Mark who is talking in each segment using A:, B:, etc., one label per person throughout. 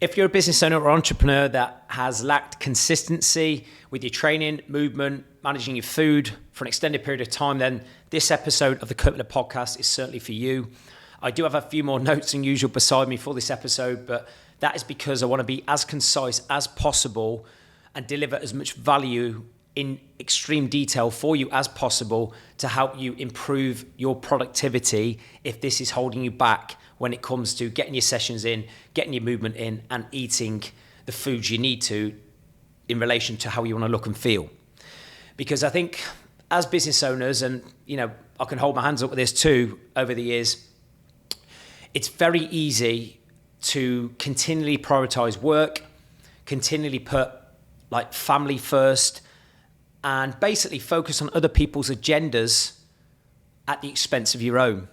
A: If you're a business owner or entrepreneur that has lacked consistency with your training, movement, managing your food for an extended period of time, then this episode of the Kirk Miller Podcast is certainly for you. I do have a few more notes than usual beside me for this episode, but that is because I want to be as concise as possible and deliver as much value in extreme detail for you as possible to help you improve your productivity if this is holding you back when it comes to getting your sessions in, getting your movement in, and eating the foods you need to in relation to how you want to look and feel. Because I think as business owners, and I can hold my hands up with this too over the years, it's very easy to continually prioritize work, continually put like family first, and basically focus on other people's agendas at the expense of your own.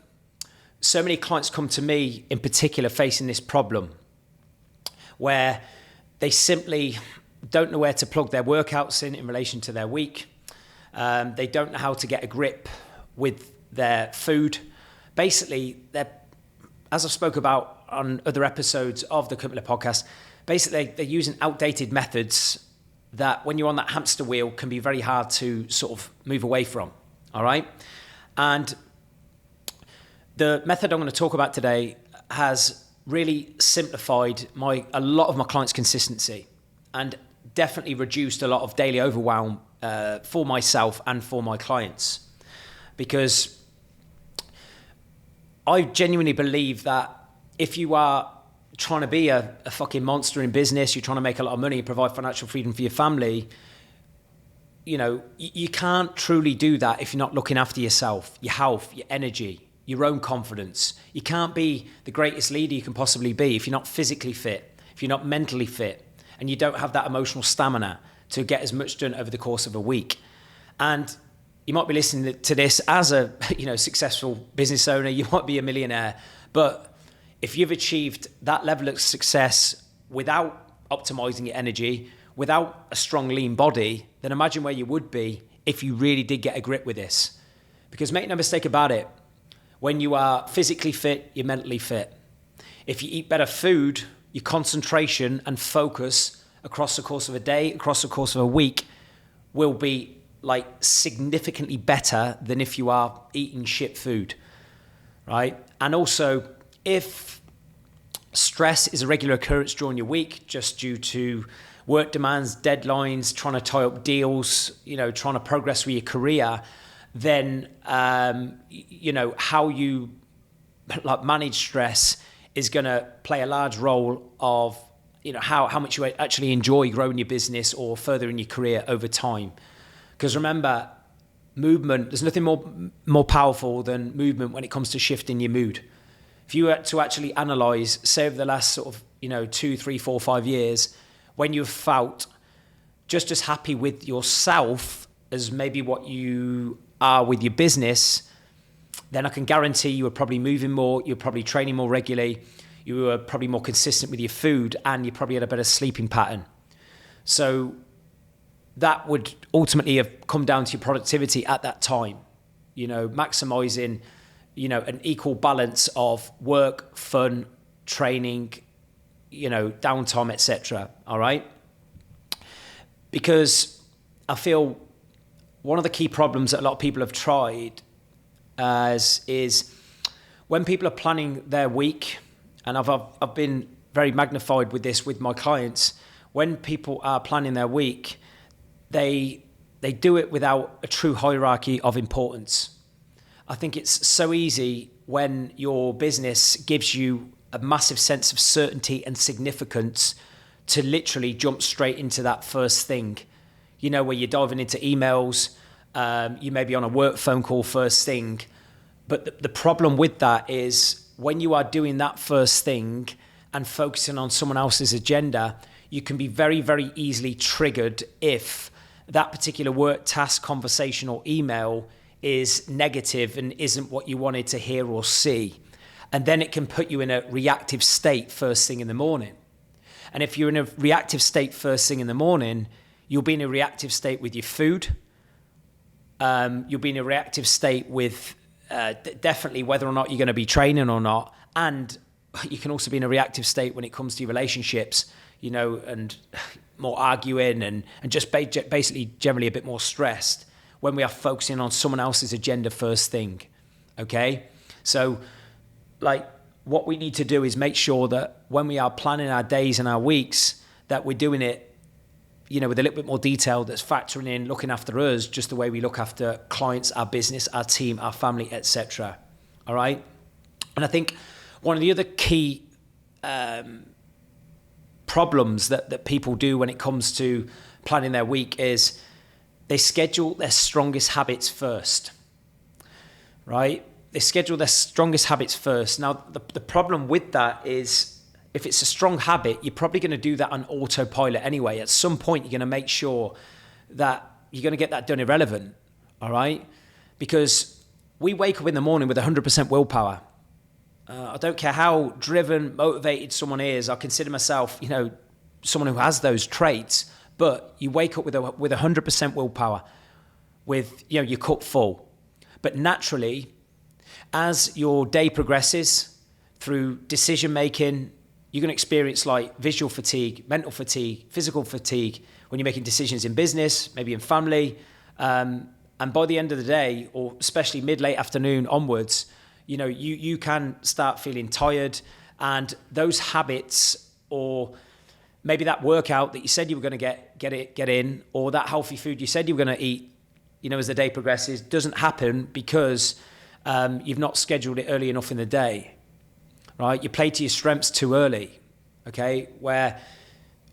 A: So many clients come to me in particular facing this problem where they simply don't know where to plug their workouts in relation to their week. They don't know how to get a grip with their food. Basically, as I spoke about on other episodes of the Kirk Miller Podcast, basically they're using outdated methods that when you're on that hamster wheel can be very hard to sort of move away from, all right? And the method I'm going to talk about today has really simplified a lot of my clients' consistency and definitely reduced a lot of daily overwhelm for myself and for my clients. Because I genuinely believe that if you are trying to be a fucking monster in business, you're trying to make a lot of money, provide financial freedom for your family, you can't truly do that if you're not looking after yourself, your health, your energy, your own confidence. You can't be the greatest leader you can possibly be if you're not physically fit, if you're not mentally fit, and you don't have that emotional stamina to get as much done over the course of a week. And you might be listening to this as a successful business owner, you might be a millionaire, but if you've achieved that level of success without optimizing your energy, without a strong lean body, then imagine where you would be if you really did get a grip with this. Because make no mistake about it, when you are physically fit, you're mentally fit. If you eat better food, your concentration and focus across the course of a day, across the course of a week, will be like significantly better than if you are eating shit food, right? And also, if stress is a regular occurrence during your week, just due to work demands, deadlines, trying to tie up deals, trying to progress with your career, then how you manage stress is going to play a large role of how much you actually enjoy growing your business or furthering your career over time. Because remember, movement, there's nothing more powerful than movement when it comes to shifting your mood. If you were to actually analyze, say over the last sort of 2, 3, 4, 5 years, when you've felt just as happy with yourself as maybe what you are with your business, then I can guarantee you were probably moving more, you're probably training more regularly, you were probably more consistent with your food, and you probably had a better sleeping pattern. So that would ultimately have come down to your productivity at that time, maximizing, an equal balance of work, fun, training, downtime, etc. All right? Because I feel one of the key problems that a lot of people have tried is when people are planning their week, and I've been very magnified with this with my clients, when people are planning their week, they do it without a true hierarchy of importance. I think it's so easy when your business gives you a massive sense of certainty and significance to literally jump straight into that first thing, where you're diving into emails, you may be on a work phone call first thing. But the problem with that is when you are doing that first thing and focusing on someone else's agenda, you can be very, very easily triggered if that particular work, task, conversation, or email is negative and isn't what you wanted to hear or see. And then it can put you in a reactive state first thing in the morning. And if you're in a reactive state first thing in the morning, you'll be in a reactive state with your food. You'll be in a reactive state with definitely whether or not you're going to be training or not. And you can also be in a reactive state when it comes to your relationships, and more arguing and just basically generally a bit more stressed when we are focusing on someone else's agenda first thing. Okay? So what we need to do is make sure that when we are planning our days and our weeks, that we're doing it, with a little bit more detail that's factoring in looking after us just the way we look after clients, our business, our team, our family, etc. All right? And I think one of the other key problems that people do when it comes to planning their week is they schedule their strongest habits first, right? They schedule their strongest habits first. Now, the problem with that is if it's a strong habit, you're probably going to do that on autopilot anyway. At some point, you're going to make sure that you're going to get that done irrelevant, all right? Because we wake up in the morning with 100% willpower. I don't care how driven, motivated someone is. I consider myself, someone who has those traits. But you wake up with 100% willpower, with your cup full. But naturally, as your day progresses through decision making, you're going to experience like visual fatigue, mental fatigue, physical fatigue when you're making decisions in business, maybe in family. And by the end of the day, or especially mid-late afternoon onwards, you can start feeling tired, and those habits, or maybe that workout that you said you were going to get in, or that healthy food you said you were going to eat, as the day progresses, doesn't happen because you've not scheduled it early enough in the day, right? You play to your strengths too early, okay? Where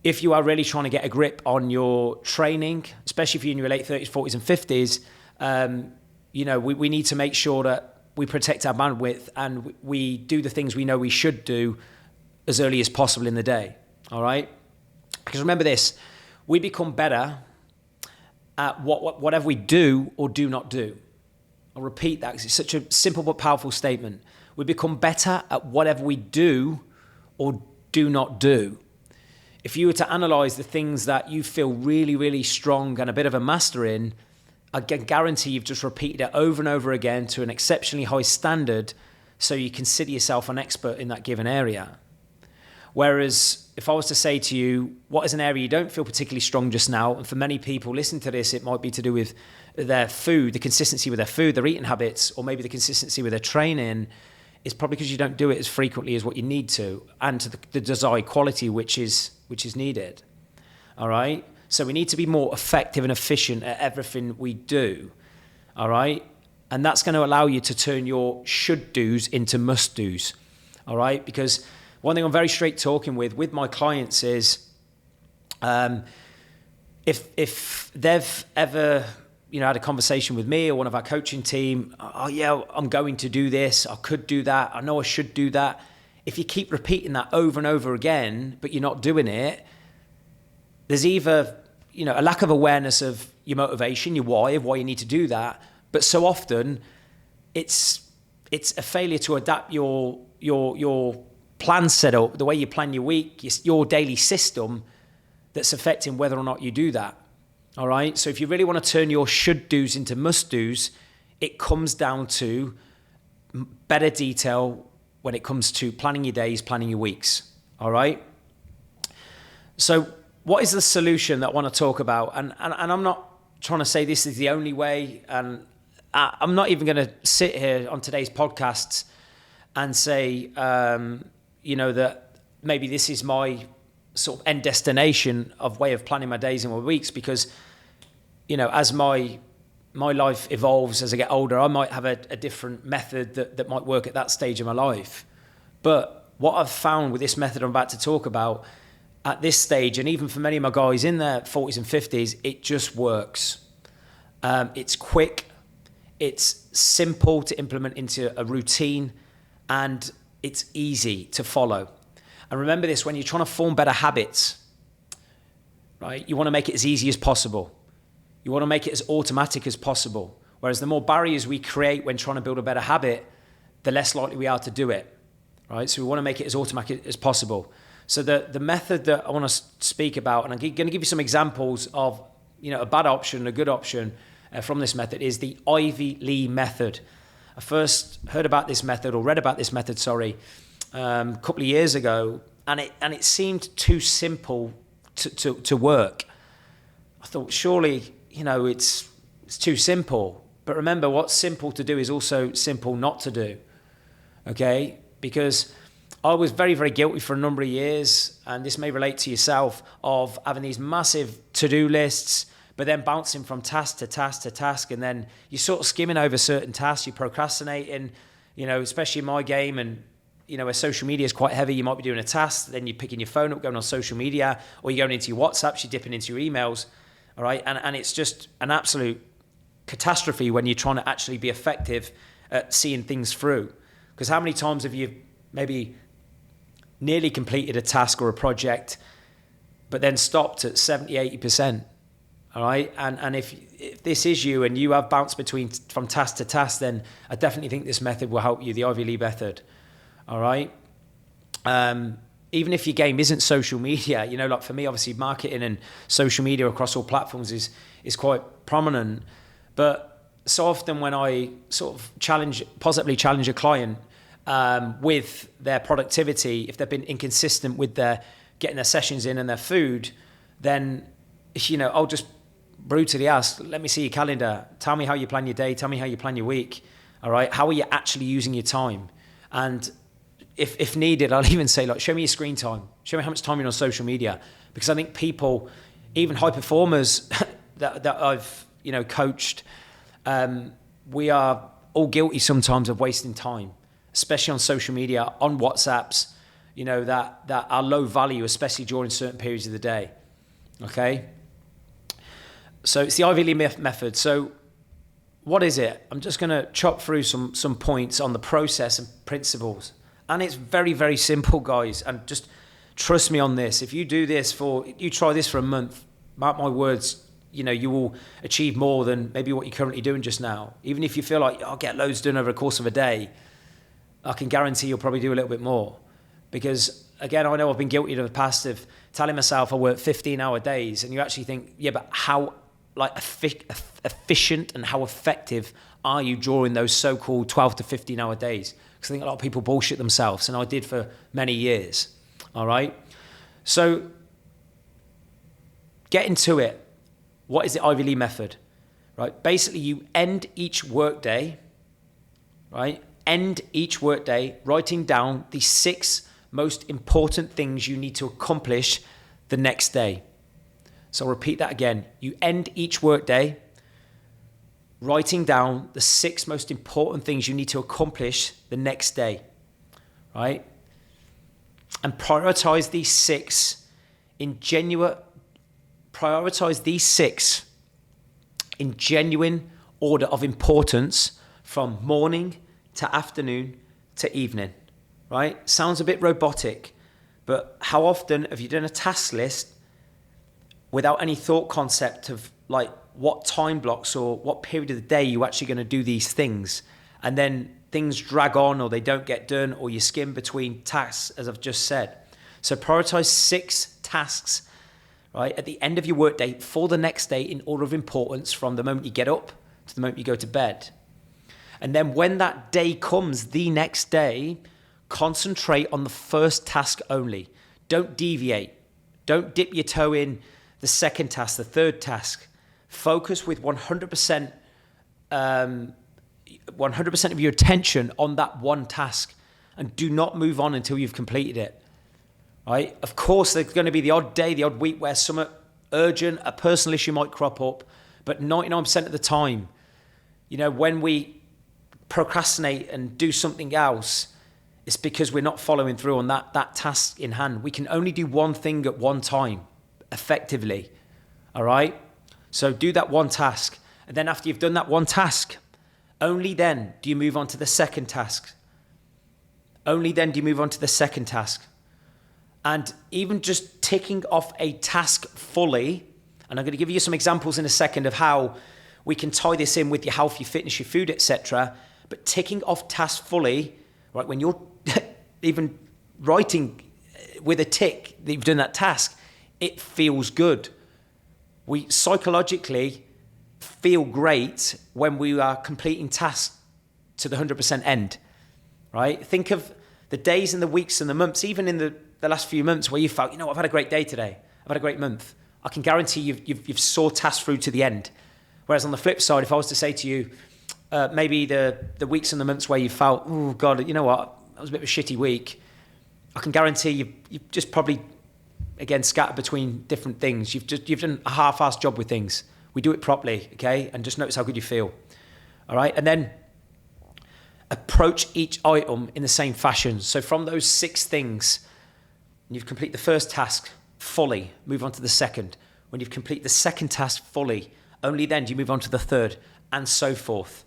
A: if you are really trying to get a grip on your training, especially if you're in your late 30s, 40s and 50s, we need to make sure that we protect our bandwidth and we do the things we know we should do as early as possible in the day, all right? Because remember this, we become better at whatever we do or do not do. I'll repeat that because it's such a simple but powerful statement. We become better at whatever we do or do not do. If you were to analyze the things that you feel really, really strong and a bit of a master in, I can guarantee you've just repeated it over and over again to an exceptionally high standard, so you consider yourself an expert in that given area. Whereas if I was to say to you, what is an area you don't feel particularly strong just now? And for many people listening to this, it might be to do with their food, the consistency with their food, their eating habits, or maybe the consistency with their training. It's probably because you don't do it as frequently as what you need to, and to the desired quality which is needed. All right? So we need to be more effective and efficient at everything we do. All right? And that's going to allow you to turn your should do's into must do's. All right? Because one thing I'm very straight talking with my clients is if they've ever had a conversation with me or one of our coaching team, oh yeah, I'm going to do this, I could do that, I know I should do that. If you keep repeating that over and over again, but you're not doing it, there's either a lack of awareness of your motivation, your why, of why you need to do that, but so often it's a failure to adapt your plan setup, the way you plan your week, your daily system, that's affecting whether or not you do that. All right. So if you really want to turn your should do's into must do's, it comes down to better detail when it comes to planning your days, planning your weeks. All right. So what is the solution that I want to talk about? And I'm not trying to say this is the only way. And I'm not even going to sit here on today's podcasts and say, that maybe this is my sort of end destination of way of planning my days and my weeks, because as my life evolves, as I get older, I might have a different method that might work at that stage of my life. But what I've found with this method I'm about to talk about at this stage, and even for many of my guys in their 40s and 50s, it just works. It's quick, it's simple to implement into a routine, and it's easy to follow. And remember this, when you're trying to form better habits, right, you want to make it as easy as possible. You want to make it as automatic as possible. Whereas the more barriers we create when trying to build a better habit, the less likely we are to do it, right? So we want to make it as automatic as possible. So the method that I want to speak about, and I'm going to give you some examples of, a bad option, a good option from this method, is the Ivy Lee method. I first heard about this method, or read about this method, a couple of years ago, and it seemed too simple to work. I thought, surely, it's too simple. But remember, what's simple to do is also simple not to do. Okay? Because I was very, very guilty for a number of years, and this may relate to yourself, of having these massive to-do lists, but then bouncing from task to task to task, and then you're sort of skimming over certain tasks, you're procrastinating, especially in my game, and where social media is quite heavy, you might be doing a task, then you're picking your phone up, going on social media, or you're going into your WhatsApps, you're dipping into your emails, all right? And it's just an absolute catastrophe when you're trying to actually be effective at seeing things through. Because how many times have you maybe nearly completed a task or a project, but then stopped at 70, 80%, all right? And if this is you and you have bounced from task to task, then I definitely think this method will help you, the Ivy League method, all right? Even if your game isn't social media, like for me, obviously marketing and social media across all platforms is quite prominent. But so often when I sort of positively challenge a client with their productivity, if they've been inconsistent with their getting their sessions in and their food, then, I'll just brutally ask, let me see your calendar. Tell me how you plan your day. Tell me how you plan your week. All right. How are you actually using your time? And if needed, I'll even say, show me your screen time. Show me how much time you're on social media. Because I think people, even high performers that I've, coached, we are all guilty sometimes of wasting time, especially on social media, on WhatsApps, that are low value, especially during certain periods of the day. Okay? So it's the Ivy League method. So what is it? I'm just going to chop through some points on the process and principles. And it's very, very simple, guys. And just trust me on this. If you try this for a month, mark my words, you will achieve more than maybe what you're currently doing just now. Even if you feel like, I'll get loads done over the course of a day, I can guarantee you'll probably do a little bit more. Because, again, I know I've been guilty in the past of telling myself I work 15-hour days, and you actually think, yeah, but how efficient and how effective are you during those so-called 12 to 15-hour days? Because I think a lot of people bullshit themselves, and I did for many years, all right? So get into it. What is the Ivy League method? Right? Basically, you end each workday, right? End each workday writing down the 6 most important things you need to accomplish the next day. So I'll repeat that again. You end each workday writing down the 6 most important things you need to accomplish the next day, right? And prioritize these 6 in genuine order of importance from morning to afternoon to evening, right? Sounds a bit robotic, but how often have you done a task list without any thought concept of what time blocks or what period of the day you're actually going to do these things, and then things drag on or they don't get done, or you skim between tasks, as I've just said. So prioritize 6 tasks, right, at the end of your workday for the next day in order of importance from the moment you get up to the moment you go to bed. And then when that day comes, the next day, concentrate on the first task only. Don't deviate. Don't dip your toe in the second task, the third task. Focus with 100% of your attention on that one task, and do not move on until you've completed it. Right? Of course, there's going to be the odd day, the odd week where something urgent, a personal issue might crop up, but 99% of the time, when we procrastinate and do something else, it's because we're not following through on that task in hand. We can only do one thing at one time, effectively. All right? So do that one task. And then after you've done that one task, only then do you move on to the second task. Only then do you move on to the second task. And even just ticking off a task fully, and I'm going to give you some examples in a second of how we can tie this in with your health, your fitness, your food, etc. But ticking off tasks fully, right, when you're even writing with a tick that you've done that task, it feels good. We psychologically feel great when we are completing tasks to the 100% end, right? Think of the the days and the weeks and the months, even in the last few months where you felt, I've had a great day today. I've had a great month. I can guarantee you've saw tasks through to the end. Whereas on the flip side, if I was to say to you, maybe the weeks and the months where you felt, oh God, you know what, that was a bit of a shitty week. I can guarantee you've just probably, again, scattered between different things. You've done a half-assed job with things. We do it properly, okay? And just notice how good you feel. All right? And then approach each item in the same fashion. So from those 6 things, when you've completed the first task fully, move on to the second. When you've completed the second task fully, only then do you move on to the third, and so forth.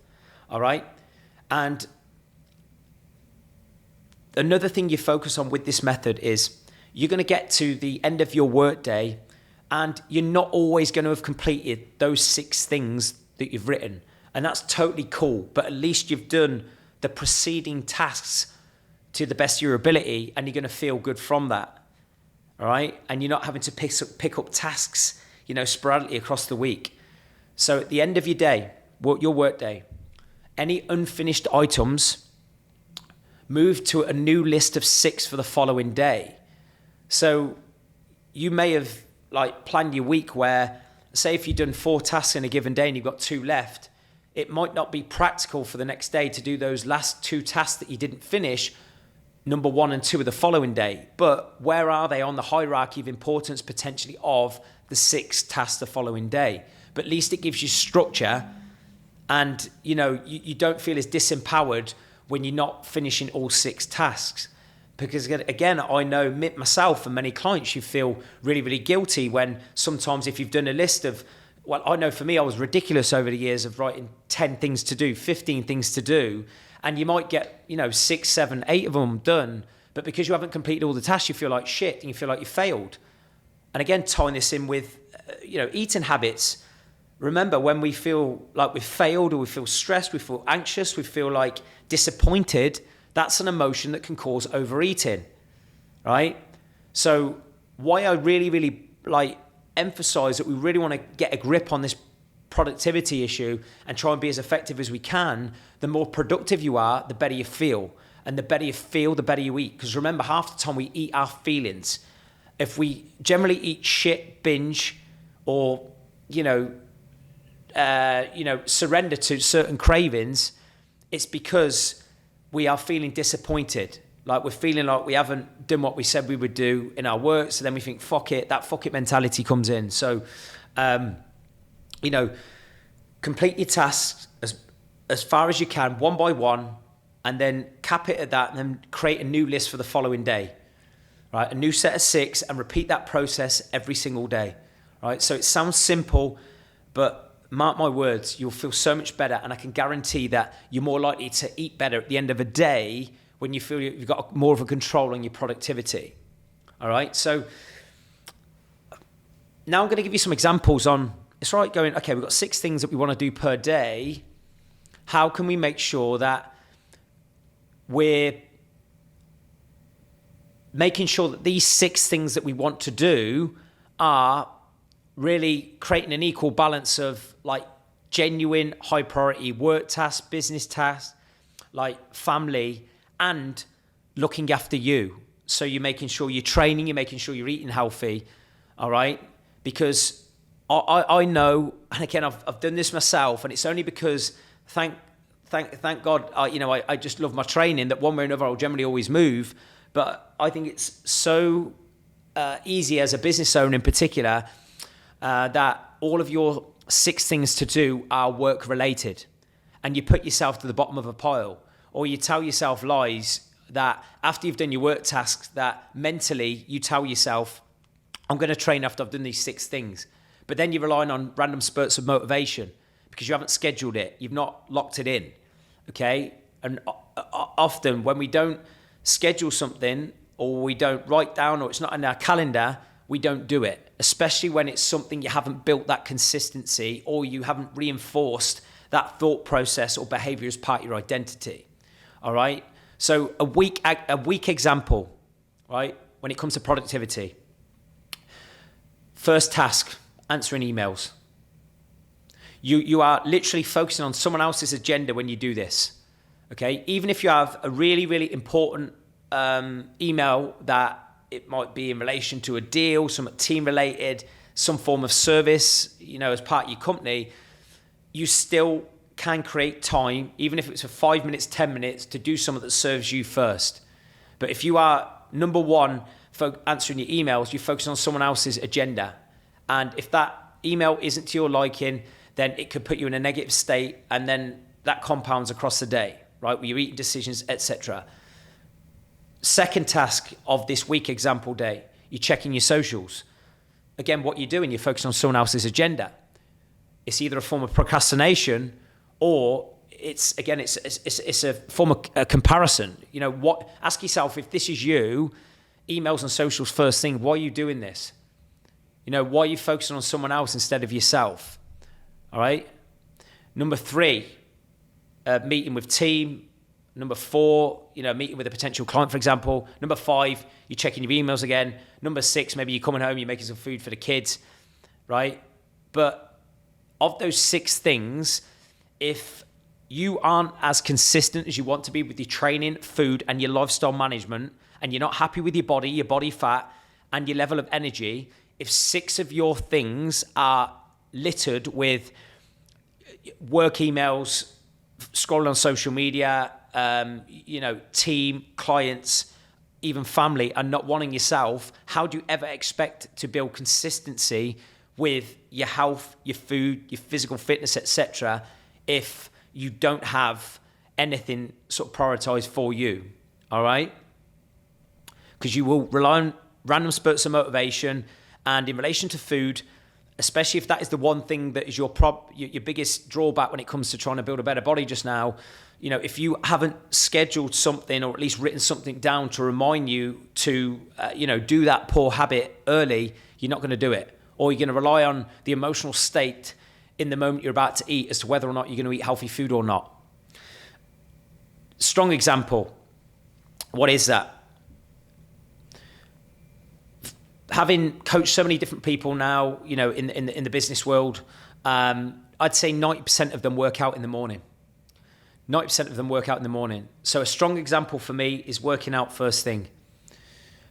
A: All right? And another thing you focus on with this method is you're going to get to the end of your workday and you're not always going to have completed those 6 things that you've written. And that's totally cool, but at least you've done the preceding tasks to the best of your ability and you're going to feel good from that. All right? And you're not having to pick up tasks, sporadically across the week. So at the end of your day, your work day, any unfinished items, move to a new list of 6 for the following day. So you may have planned your week where, say if you've done 4 tasks in a given day and you've got 2 left, it might not be practical for the next day to do those last 2 tasks that you didn't finish, number 1 and 2 of the following day. But where are they on the hierarchy of importance potentially of the 6 tasks the following day? But at least it gives you structure and, you don't feel as disempowered when you're not finishing all 6 tasks. Because again, I know myself and many clients, you feel really, really guilty when sometimes if you've done a list of, well, I know for me, I was ridiculous over the years of writing 10 things to do, 15 things to do, and you might get, 6, 7, 8 of them done, but because you haven't completed all the tasks, you feel like shit and you feel like you failed. And again, tying this in with, eating habits. Remember, when we feel like we've failed or we feel stressed, we feel anxious, we feel like disappointed, that's an emotion that can cause overeating, right? So why I really, really emphasize that we really want to get a grip on this productivity issue and try and be as effective as we can, the more productive you are, the better you feel. And the better you feel, the better you eat. Because remember, half the time we eat our feelings. If we generally eat shit, binge, or, surrender to certain cravings, it's because we are feeling disappointed. Like we're feeling like we haven't done what we said we would do in our work. So then we think, fuck it, that fuck it mentality comes in. So, complete your tasks as far as you can, one by one, and then cap it at that and then create a new list for the following day, right? A new set of 6 and repeat that process every single day, right? So it sounds simple, but mark my words, you'll feel so much better. And I can guarantee that you're more likely to eat better at the end of a day when you feel you've got more of a control on your productivity. All right. So now I'm going to give you some examples on, it's right going, okay, we've got 6 things that we want to do per day. How can we make sure that we're making sure that these 6 things that we want to do are really creating an equal balance of genuine high priority work tasks, business tasks, family, and looking after you. So you're making sure you're training, you're making sure you're eating healthy, all right? Because I know, and again, I've done this myself, and it's only because, thank God, I just love my training that one way or another I'll generally always move. But I think it's so easy as a business owner in particular that all of your 6 things to do are work related, and you put yourself to the bottom of a pile, or you tell yourself lies that after you've done your work tasks, that mentally you tell yourself, I'm going to train after I've done these 6 things. But then you're relying on random spurts of motivation because you haven't scheduled it. You've not locked it in. Okay. And often when we don't schedule something, or we don't write down, or it's not in our calendar, we don't do it, especially when it's something you haven't built that consistency, or you haven't reinforced that thought process or behavior as part of your identity. All right. So a weak example, right? When it comes to productivity, first task, answering emails. You are literally focusing on someone else's agenda when you do this. Okay. Even if you have a really, really important email that it might be in relation to a deal, something team related, some form of service, as part of your company, you still can create time, even if it's for 5 minutes, 10 minutes, to do something that serves you first. But if you are, number one, for answering your emails, you focus on someone else's agenda. And if that email isn't to your liking, then it could put you in a negative state, and then that compounds across the day, right? Where you're eating decisions, etc. Second task of this week example day, you're checking your socials. Again, what you're doing, you're focusing on someone else's agenda. It's either a form of procrastination or it's a form of a comparison. Ask yourself, if this is you, emails and socials first thing, why are you doing this? Why are you focusing on someone else instead of yourself? All right. Number 3, meeting with team. Number 4, meeting with a potential client, for example. Number 5, you're checking your emails again. Number 6, maybe you're coming home, you're making some food for the kids, right? But of those 6 things, if you aren't as consistent as you want to be with your training, food, and your lifestyle management, and you're not happy with your body fat, and your level of energy, if 6 of your things are littered with work emails, scrolling on social media, team, clients, even family, and not wanting yourself, how do you ever expect to build consistency with your health, your food, your physical fitness, etc., if you don't have anything sort of prioritized for you? All right? Because you will rely on random spurts of motivation, and in relation to food, especially if that is the one thing that is your biggest drawback when it comes to trying to build a better body just now, if you haven't scheduled something or at least written something down to remind you to, do that poor habit early, you're not going to do it. Or you're going to rely on the emotional state in the moment you're about to eat as to whether or not you're going to eat healthy food or not. Strong example. What is that? Having coached so many different people now, in the business world, I'd say 90% of them work out in the morning. 90% of them work out in the morning. So a strong example for me is working out first thing,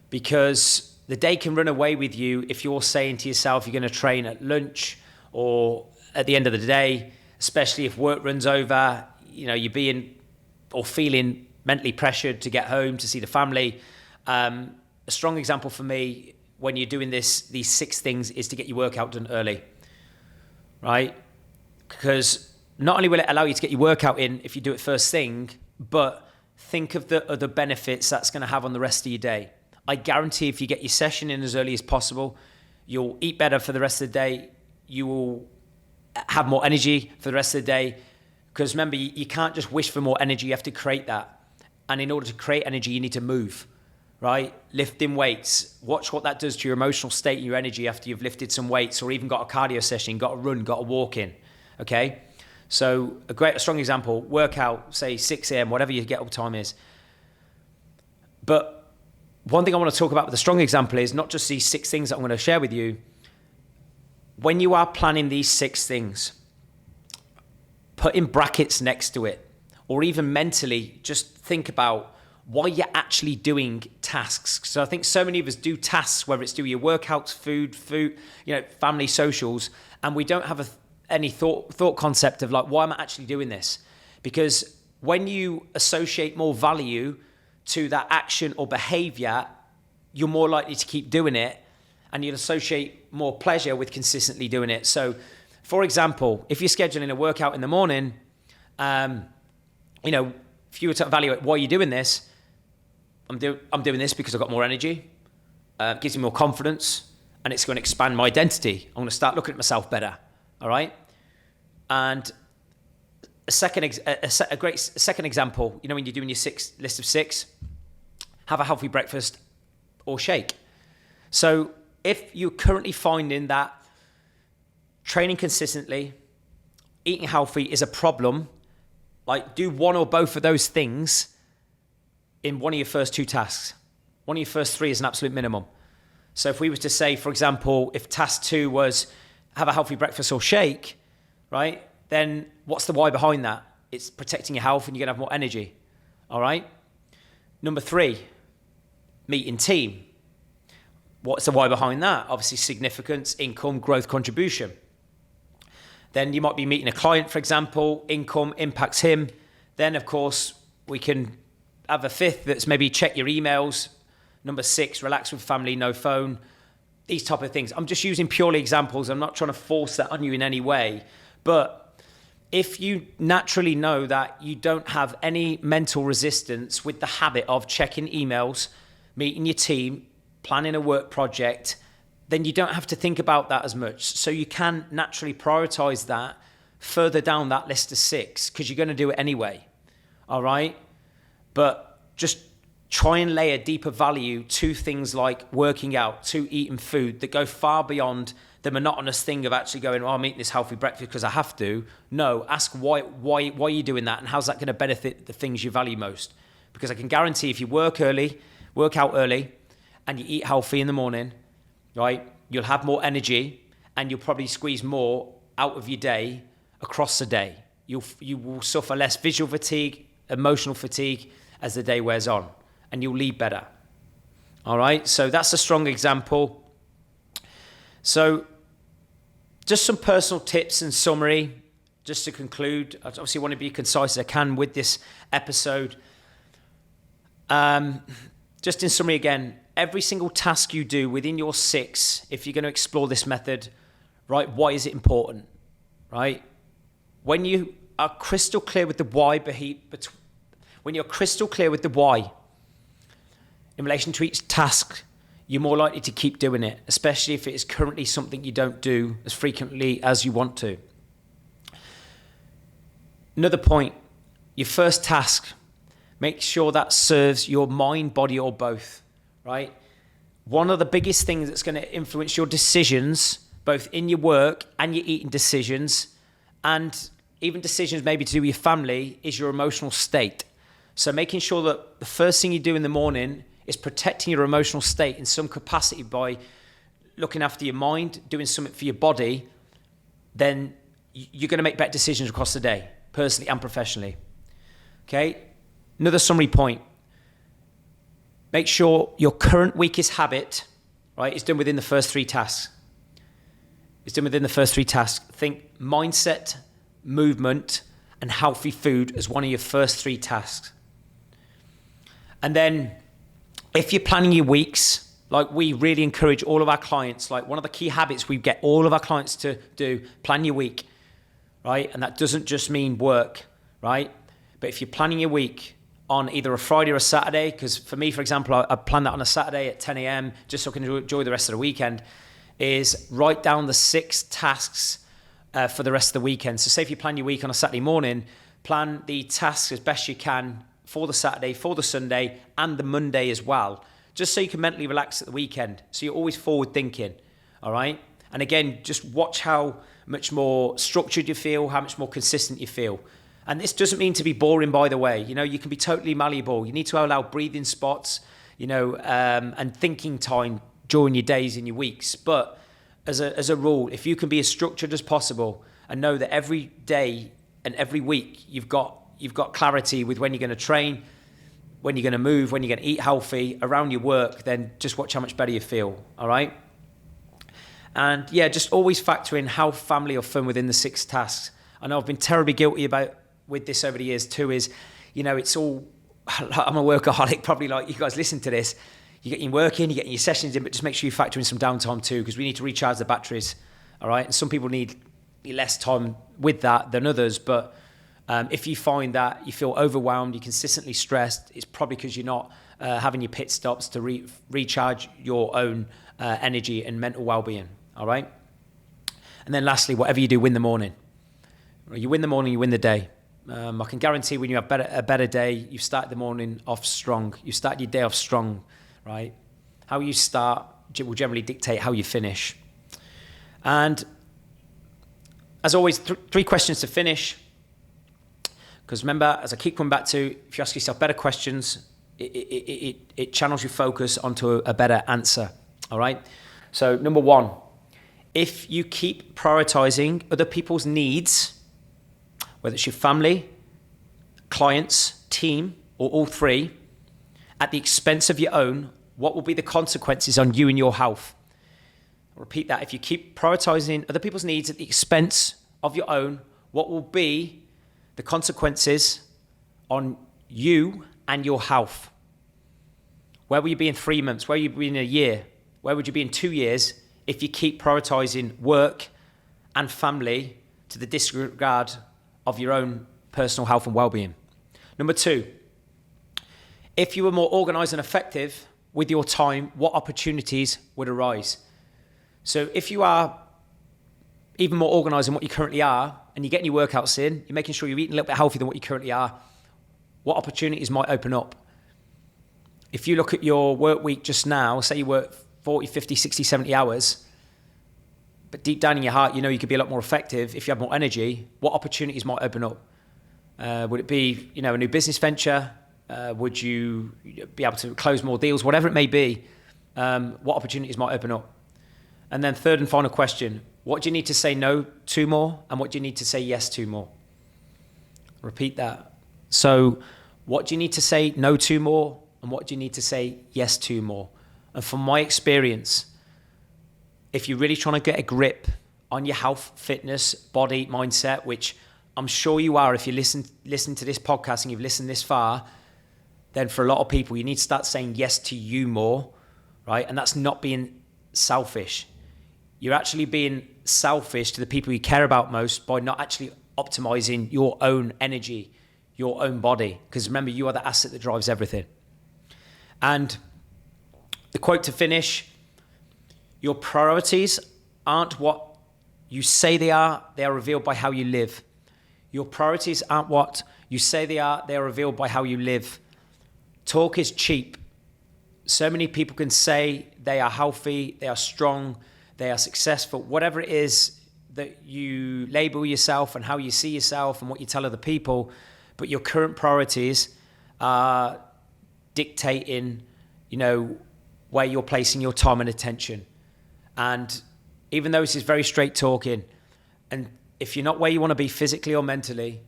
A: because the day can run away with you if you're saying to yourself you're going to train at lunch or at the end of the day, especially if work runs over, you're being or feeling mentally pressured to get home to see the family. A strong example for me when you're doing these 6 things is to get your workout done early, right? Because not only will it allow you to get your workout in if you do it first thing, but think of the other benefits that's going to have on the rest of your day. I guarantee if you get your session in as early as possible, you'll eat better for the rest of the day. You will have more energy for the rest of the day. Because remember, you can't just wish for more energy. You have to create that. And in order to create energy, you need to move, right? Lifting weights. Watch what that does to your emotional state and your energy after you've lifted some weights or even got a cardio session, got a run, got a walk in, okay? So a strong example, workout, say 6 a.m., whatever your get up time is. But one thing I want to talk about with a strong example is not just these 6 things that I'm going to share with you. When you are planning these 6 things, put in brackets next to it, or even mentally, just think about why you're actually doing tasks. So I think so many of us do tasks, whether it's do your workouts, food, family, socials, and we don't have any thought concept of like, why am I actually doing this? Because when you associate more value to that action or behavior, you're more likely to keep doing it, and you'll associate more pleasure with consistently doing it. So, for example, if you're scheduling a workout in the morning, if you were to evaluate why you're doing this, I'm doing this because I've got more energy, gives me more confidence, and it's going to expand my identity. I'm going to start looking at myself better. All right. And a great second example, when you're doing your list of 6, have a healthy breakfast or shake. So if you're currently finding that training consistently, eating healthy is a problem, like do one or both of those things in one of your first 2 tasks. One of your first 3 is an absolute minimum. So if we were to say, for example, if task 2 was have a healthy breakfast or shake, right? Then what's the why behind that? It's protecting your health and you're going to have more energy. All right? Number 3, meeting team. What's the why behind that? Obviously significance, income, growth, contribution. Then you might be meeting a client, for example, income impacts him. Then of course we can have a fifth that's maybe check your emails. Number 6, relax with family, no phone. These type of things. I'm just using purely examples. I'm not trying to force that on you in any way. But if you naturally know that you don't have any mental resistance with the habit of checking emails, meeting your team, planning a work project, then you don't have to think about that as much. So you can naturally prioritize that further down that list of 6 because you're going to do it anyway. All right? But just try and lay a deeper value to things like working out, to eating food that go far beyond the monotonous thing of actually going, I'm eating this healthy breakfast because I have to. No, ask why are you doing that and how's that going to benefit the things you value most? Because I can guarantee if you work out early and you eat healthy in the morning, right, you'll have more energy and you'll probably squeeze more out of your day across the day. You will suffer less visual fatigue, emotional fatigue as the day wears on. And you'll lead better. All right, so that's a strong example. So just some personal tips and summary, just to conclude. I obviously want to be concise as I can with this episode. Just in summary again, every single task you do within your 6, if you're going to explore this method, right, why is it important, right? When you are crystal clear with the why, when you're crystal clear with the why, in relation to each task, you're more likely to keep doing it, especially if it is currently something you don't do as frequently as you want to. Another point, your first task, make sure that serves your mind, body, or both, right? One of the biggest things that's going to influence your decisions, both in your work and your eating decisions, and even decisions maybe to do with your family, is your emotional state. So making sure that the first thing you do in the morning is protecting your emotional state in some capacity by looking after your mind, doing something for your body, then you're going to make better decisions across the day, personally and professionally. Okay? Another summary point. Make sure your current weakest habit, right, is done within the first 3 tasks. It's done within the first 3 tasks. Think mindset, movement, and healthy food as one of your first 3 tasks. And then if you're planning your weeks, like we really encourage all of our clients, like one of the key habits we get all of our clients to do, plan your week, right? And that doesn't just mean work, right? But if you're planning your week on either a Friday or a Saturday, because for me, for example, I plan that on a Saturday at 10 a.m. just so I can enjoy the rest of the weekend, is write down the 6 tasks for the rest of the weekend. So say if you plan your week on a Saturday morning, plan the tasks as best you can for the Saturday, for the Sunday, and the Monday as well, just so you can mentally relax at the weekend. So you're always forward thinking, all right? And again, just watch how much more structured you feel, how much more consistent you feel. And this doesn't mean to be boring, by the way. You know, you can be totally malleable. You need to allow breathing spots, and thinking time during your days and your weeks. But as a rule, if you can be as structured as possible and know that every day and every week you've got clarity with when you're going to train, when you're going to move, when you're going to eat healthy around your work, then just watch how much better you feel, all right? And yeah, just always factor in how family or fun within the 6 tasks. I know I've been terribly guilty with this over the years too, is, it's all, I'm a workaholic, probably like you guys listen to this. You get your work in, you get your sessions in, but just make sure you factor in some downtime too, because we need to recharge the batteries, all right? And some people need less time with that than others, but if you find that you feel overwhelmed, you're consistently stressed, it's probably because you're not having your pit stops to recharge your own energy and mental well-being, all right? And then lastly, whatever you do, win the morning. You win the morning, you win the day. I can guarantee when you have a better day, you start the morning off strong. You start your day off strong, right? How you start will generally dictate how you finish. And as always, 3 questions to finish. Because remember, as I keep coming back to, if you ask yourself better questions, it channels your focus onto a better answer, all right? So number 1, if you keep prioritizing other people's needs, whether it's your family, clients, team, or all 3, at the expense of your own, what will be the consequences on you and your health? I'll repeat that. If you keep prioritizing other people's needs at the expense of your own, what will be the consequences on you and your health? Where will you be in 3 months? Where will you be in a year? Where would you be in 2 years if you keep prioritizing work and family to the disregard of your own personal health and well-being? Number 2, if you were more organized and effective with your time, what opportunities would arise? So if you are even more organized than what you currently are, and you're getting your workouts in, you're making sure you're eating a little bit healthier than what you currently are, what opportunities might open up? If you look at your work week just now, say you work 40, 50, 60, 70 hours, but deep down in your heart, you know you could be a lot more effective if you have more energy, what opportunities might open up? Would it be, a new business venture? Would you be able to close more deals? Whatever it may be, what opportunities might open up? And then third and final question, what do you need to say no to more, and what do you need to say yes to more? Repeat that. So what do you need to say no to more, and what do you need to say yes to more? And from my experience, if you're really trying to get a grip on your health, fitness, body, mindset, which I'm sure you are if you listen to this podcast and you've listened this far, then for a lot of people, you need to start saying yes to you more, right? And that's not being selfish. You're actually being selfish to the people you care about most by not actually optimizing your own energy, your own body. Because remember, you are the asset that drives everything. And the quote to finish, your priorities aren't what you say they are revealed by how you live. Your priorities aren't what you say they are revealed by how you live. Talk is cheap. So many people can say they are healthy, they are strong, they are successful, whatever it is that you label yourself and how you see yourself and what you tell other people, but your current priorities are dictating, where you're placing your time and attention. And even though this is very straight talking, and if you're not where you want to be physically or mentally,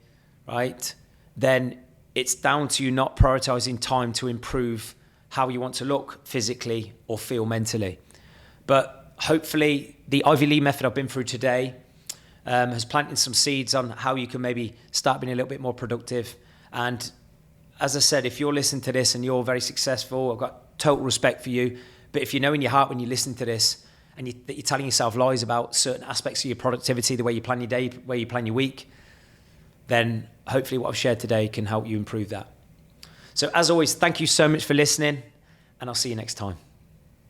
A: right, then it's down to you not prioritizing time to improve how you want to look physically or feel mentally. But hopefully the Ivy Lee method I've been through today has planted some seeds on how you can maybe start being a little bit more productive. And as I said, if you're listening to this and you're very successful, I've got total respect for you. But if you know in your heart when you listen to this and that you're telling yourself lies about certain aspects of your productivity, the way you plan your day, the way you plan your week, then hopefully what I've shared today can help you improve that. So as always, thank you so much for listening, and I'll see you next time.